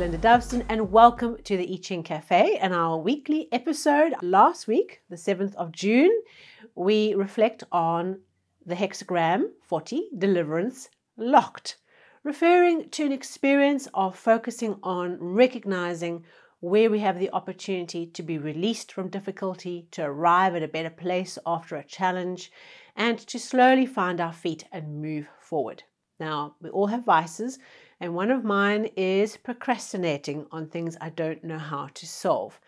Belinda Doveston, and welcome to the I Ching Cafe and our weekly episode. Last week, the 7th of June, we reflect on the hexagram 40, Deliverance Locked, referring to an experience of focusing on recognizing where we have the opportunity to be released from difficulty, to arrive at a better place after a challenge, and to slowly find our feet and move forward. Now, we all have vices, and one of mine is procrastinating on things I don't know how to solve.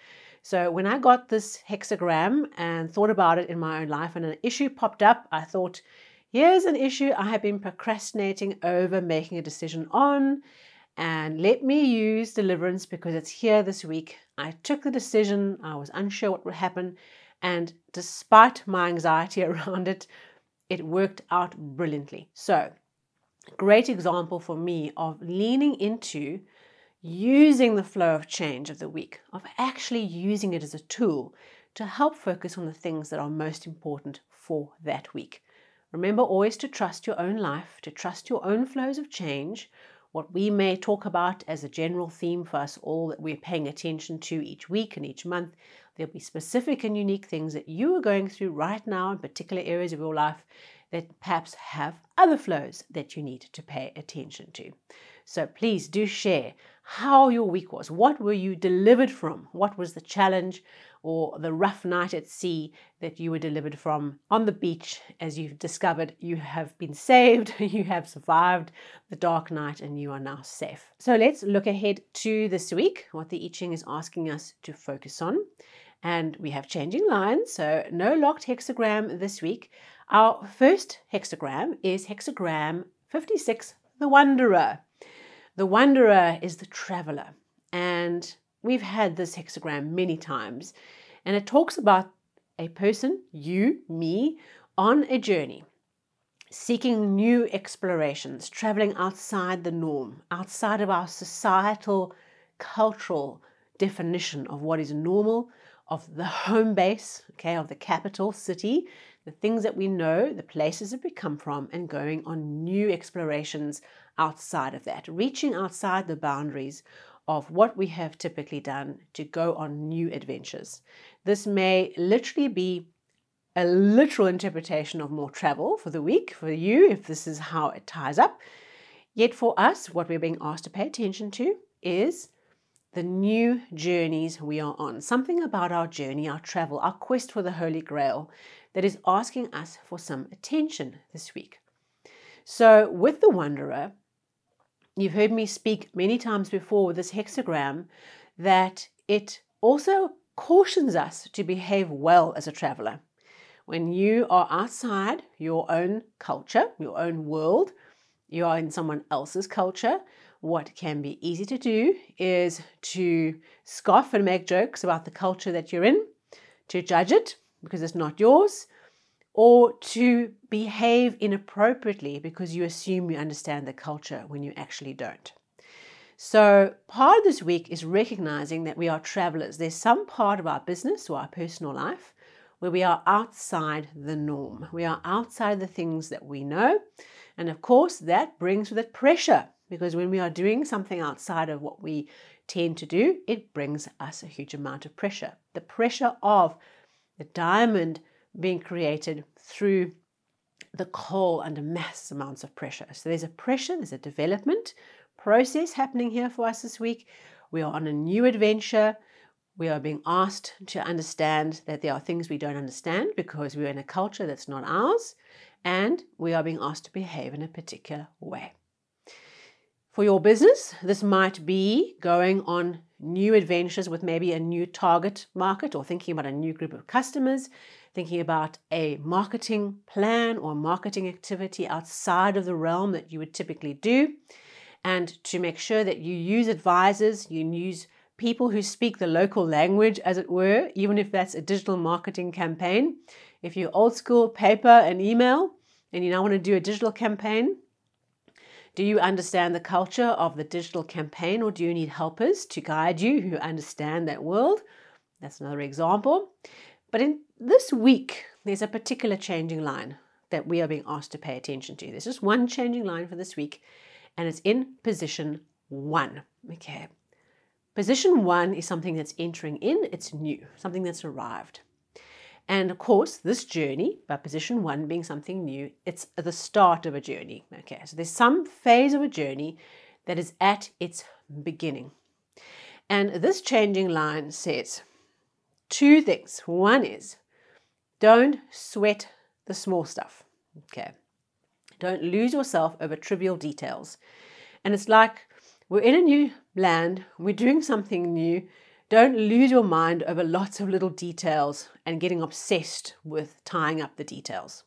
So when I got this hexagram and thought about it in my own life and an issue popped up, I thought, here's an issue I have been procrastinating over making a decision on, and let me use deliverance because it's here this week. I took the decision, I was unsure what would happen, and despite my anxiety around it, it worked out brilliantly. So, great example for me of leaning into using the flow of change of the week, of actually using it as a tool to help focus on the things that are most important for that week. Remember always to trust your own life, to trust your own flows of change. What we may talk about as a general theme for us all that we're paying attention to each week and each month, there'll be specific and unique things that you are going through right now in particular areas of your life that perhaps have other flows that you need to pay attention to. So please do share how your week was. What were you delivered from? What was the challenge or the rough night at sea that you were delivered from on the beach as you've discovered you have been saved, you have survived the dark night and you are now safe. So let's look ahead to this week, what the I Ching is asking us to focus on. And we have changing lines, so no locked hexagram this week. Our first hexagram is hexagram 56, the Wanderer. The Wanderer is the traveler, and we've had this hexagram many times, and it talks about a person, you, me, on a journey, seeking new explorations, traveling outside the norm, outside of our societal, cultural definition of what is normal, of the home base, of the capital city, the things that we know, the places that we come from, and going on new explorations outside of that, reaching outside the boundaries of what we have typically done to go on new adventures. This may literally be a literal interpretation of more travel for the week, for you, if this is how it ties up. Yet for us, what we're being asked to pay attention to is the new journeys we are on. Something about our journey, our travel, our quest for the Holy Grail that is asking us for some attention this week. So with the Wanderer, you've heard me speak many times before with this hexagram that it also cautions us to behave well as a traveler. When you are outside your own culture, your own world, you are in someone else's culture, what can be easy to do is to scoff and make jokes about the culture that you're in, to judge it because it's not yours, or to behave inappropriately because you assume you understand the culture when you actually don't. So part of this week is recognizing that we are travelers. There's some part of our business or our personal life where we are outside the norm. We are outside the things that we know. And of course, that brings with it pressure, because when we are doing something outside of what we tend to do, it brings us a huge amount of pressure. The pressure of the diamond being created through the coal under massive amounts of pressure. So there's a pressure, there's a development process happening here for us this week. We are on a new adventure. We are being asked to understand that there are things we don't understand because we're in a culture that's not ours, and we are being asked to behave in a particular way. For your business, this might be going on new adventures with maybe a new target market, or thinking about a new group of customers, thinking about a marketing plan or marketing activity outside of the realm that you would typically do, and to make sure that you use advisors, you use people who speak the local language, as it were, even if that's a digital marketing campaign. If you're old school paper and email, and you now want to do a digital campaign, do you understand the culture of the digital campaign, or do you need helpers to guide you who understand that world? That's another example. But in this week, there's a particular changing line that we are being asked to pay attention to. There's just one changing line for this week, and it's in position 1. Okay. Position 1 is something that's entering in, it's new, something that's arrived. And of course, this journey, by position 1 being something new, it's the start of a journey. Okay, so there's some phase of a journey that is at its beginning. And this changing line says 2 things. One is, don't sweat the small stuff. Okay, don't lose yourself over trivial details. And it's like, we're in a new land, we're doing something new. Don't lose your mind over lots of little details and getting obsessed with tying up the details.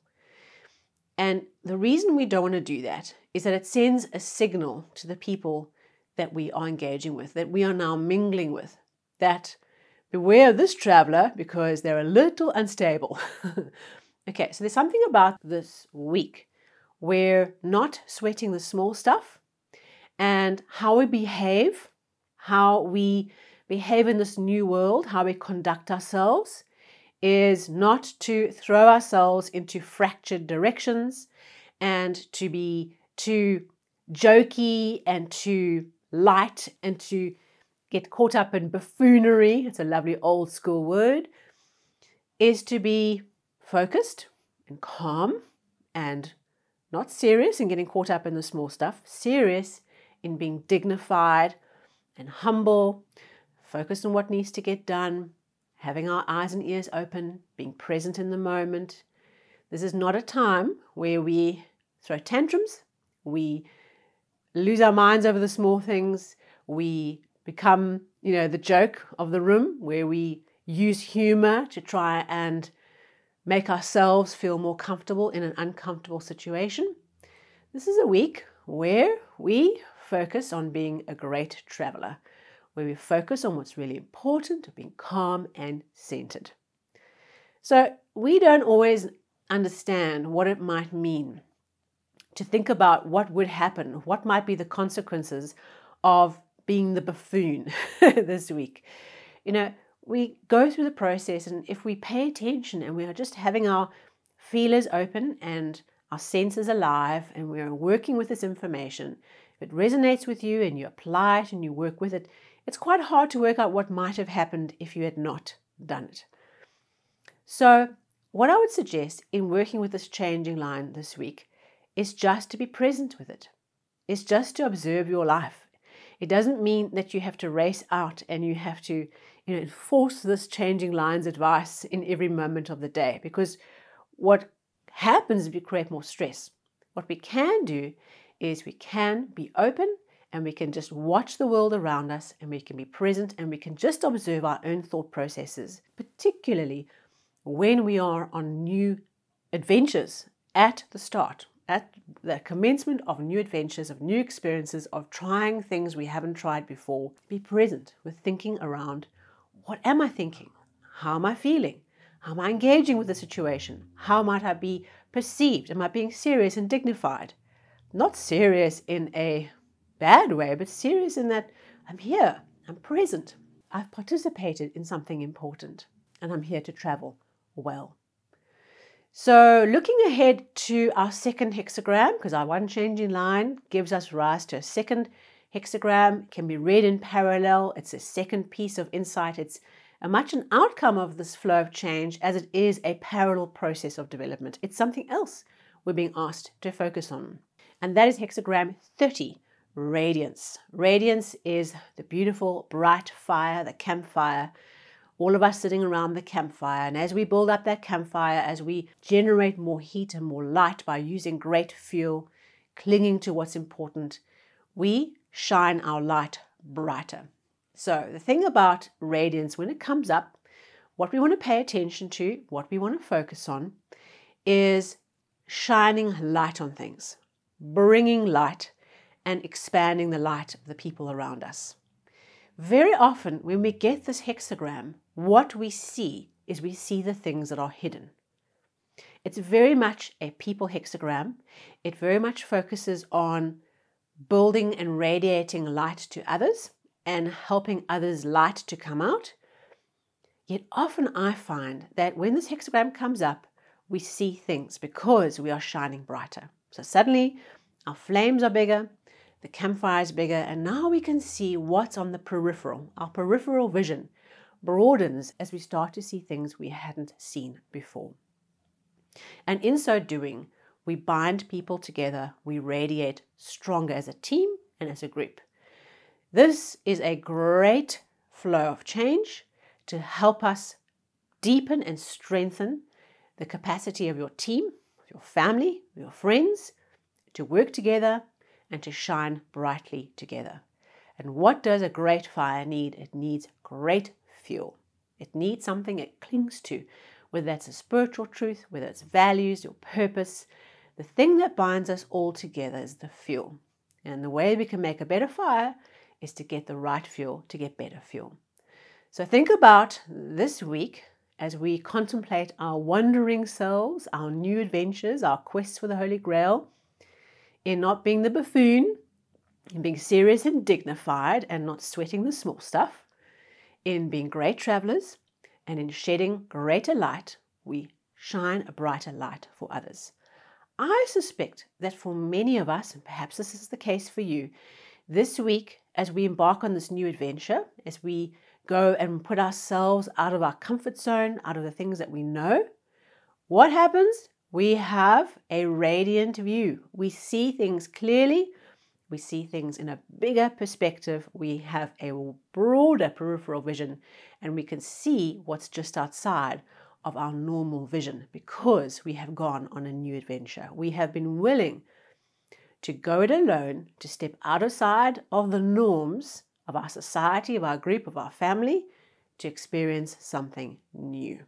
And the reason we don't want to do that is that it sends a signal to the people that we are engaging with, that we are now mingling with, that beware of this traveler because they're a little unstable. Okay, so there's something about this week where not sweating the small stuff and how we behave in this new world, how we conduct ourselves, is not to throw ourselves into fractured directions and to be too jokey and too light and to get caught up in buffoonery. It's a lovely old school word. Is to be focused and calm and not serious and getting caught up in the small stuff, serious in being dignified and humble, focused on what needs to get done, having our eyes and ears open, being present in the moment. This is not a time where we throw tantrums, we lose our minds over the small things, we become, the joke of the room, where we use humor to try and make ourselves feel more comfortable in an uncomfortable situation. This is a week where we focus on being a great traveler, where we focus on what's really important, being calm and centered. So we don't always understand what it might mean to think about what would happen, what might be the consequences of being the buffoon this week. We go through the process, and if we pay attention and we are just having our feelers open and our senses alive and we are working with this information, if it resonates with you and you apply it and you work with it, it's quite hard to work out what might have happened if you had not done it. So what I would suggest in working with this changing line this week is just to be present with it. It's just to observe your life. It doesn't mean that you have to race out and you have to enforce this changing line's advice in every moment of the day, because what happens is we create more stress. What we can do is we can be open and we can just watch the world around us and we can be present and we can just observe our own thought processes, particularly when we are on new adventures at the start, at the commencement of new adventures, of new experiences, of trying things we haven't tried before. Be present with thinking around, what am I thinking? How am I feeling? How am I engaging with the situation? How might I be perceived? Am I being serious and dignified? Not serious in a bad way, but serious in that I'm here, I'm present, I've participated in something important, and I'm here to travel well. So looking ahead to our second hexagram, because our one changing line gives us rise to a second hexagram, can be read in parallel. It's a second piece of insight. It's much an outcome of this flow of change as it is a parallel process of development. It's something else we're being asked to focus on. And that is hexagram 30, radiance. Radiance is the beautiful bright fire, the campfire, all of us sitting around the campfire. And as we build up that campfire, as we generate more heat and more light by using great fuel, clinging to what's important, we shine our light brighter. So the thing about radiance, when it comes up, what we want to pay attention to, what we want to focus on, is shining light on things, bringing light and expanding the light of the people around us. Very often when we get this hexagram, what we see is we see the things that are hidden. It's very much a people hexagram. It very much focuses on building and radiating light to others and helping others' light to come out. Yet often I find that when this hexagram comes up, we see things because we are shining brighter. So suddenly our flames are bigger, the campfire is bigger, and now we can see what's on the peripheral. Our peripheral vision broadens as we start to see things we hadn't seen before. And in so doing, we bind people together, we radiate stronger as a team and as a group. This is a great flow of change to help us deepen and strengthen the capacity of your team, your family, your friends, to work together and to shine brightly together. And what does a great fire need? It needs great fuel. It needs something it clings to, whether that's a spiritual truth, whether it's values or purpose. The thing that binds us all together is the fuel. And the way we can make a better fire is to get the right fuel to get better fuel. So think about this week as we contemplate our wandering selves, our new adventures, our quests for the Holy Grail, in not being the buffoon, in being serious and dignified and not sweating the small stuff, in being great travelers, and in shedding greater light, we shine a brighter light for others. I suspect that for many of us, and perhaps this is the case for you, this week, as we embark on this new adventure, as we go and put ourselves out of our comfort zone, out of the things that we know, what happens? We have a radiant view. We see things clearly. We see things in a bigger perspective. We have a broader peripheral vision, and we can see what's just outside of our normal vision because we have gone on a new adventure. We have been willing to go it alone, to step outside of the norms of our society, of our group, of our family, to experience something new.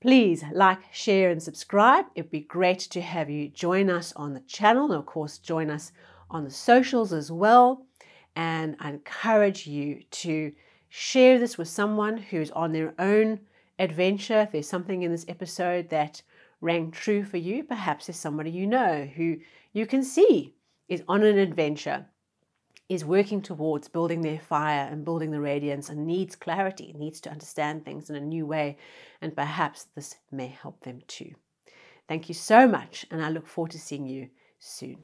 Please like, share, and subscribe. It'd be great to have you join us on the channel, and of course, join us on the socials as well. And I encourage you to share this with someone who's on their own adventure. If there's something in this episode that rang true for you, perhaps there's somebody you know who you can see is on an adventure, is working towards building their fire and building the radiance and needs clarity, needs to understand things in a new way, and perhaps this may help them too. Thank you so much, and I look forward to seeing you soon.